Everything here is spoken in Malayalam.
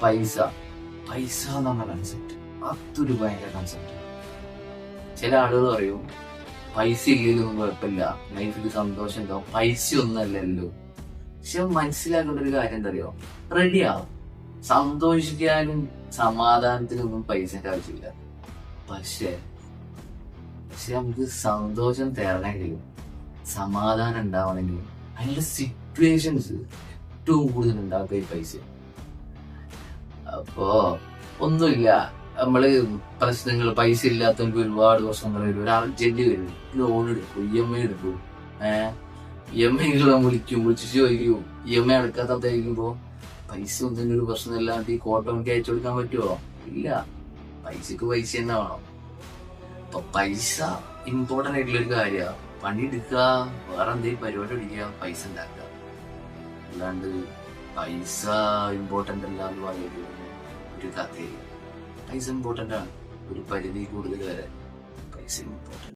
പൈസ പൈസ എന്ന് പറഞ്ഞ കൺസെപ്റ്റ് അതൊരു ഭയങ്കര കൺസെപ്റ്റ്. ചില ആളുകൾ പറയും പൈസ ഇല്ലെങ്കിലും കുഴപ്പമില്ല, ലൈഫിൽ സന്തോഷം ഉണ്ടാവും, പൈസ ഒന്നല്ലല്ലോ. പക്ഷെ മനസ്സിലാക്കേണ്ട ഒരു കാര്യം എന്താ അറിയോ, റെഡിയാവും. സന്തോഷിക്കാനും സമാധാനത്തിനൊന്നും പൈസന്റെ ആവശ്യമില്ല. പക്ഷെ നമുക്ക് സന്തോഷം തരണമെങ്കിലും സമാധാനം ഉണ്ടാവണമെങ്കിലും അതിന്റെ സിറ്റുവേഷൻസ് ഏറ്റവും കൂടുതൽ ഉണ്ടാക്കുക ഈ പൈസ. അപ്പോ ഒന്നുമില്ല, നമ്മള് പ്രശ്നങ്ങൾ, പൈസ ഇല്ലാത്തവർക്ക് ഒരുപാട് പ്രശ്നങ്ങൾ വരും. ഒരു അർജന്റ് വരും, ലോൺ എടുക്കും, EMI എടുക്കും. EMI വിളിച്ചിട്ട് ചോദിക്കും, EMI അടക്കാത്തതായിരിക്കുമ്പോ പൈസ ഒന്നും ഒരു പ്രശ്നമില്ലാണ്ട് ഈ കോട്ടോണിക്ക് അയച്ചു കൊടുക്കാൻ പറ്റുമോ? ഇല്ല. പൈസക്ക് പൈസ തന്നെ വേണം. അപ്പൊ പൈസ ഇമ്പോർട്ടന്റ് ആയിട്ടുള്ള ഒരു കാര്യമാണ്. പണിയെടുക്കുക, വേറെ എന്തെങ്കിലും പരിപാടി അടിക്കുക, പൈസ ഉണ്ടാക്കുക. അല്ലാണ്ട് പൈസ ഇമ്പോർട്ടന്റ് അല്ല എന്ന് പറയുന്നത് ഒരു കഥയില്ല. പൈസ ഇമ്പോർട്ടന്റ് ആണ്, ഒരു പരിധി കൂടുതൽ വരെ പൈസ ഇമ്പോർട്ടന്റ്.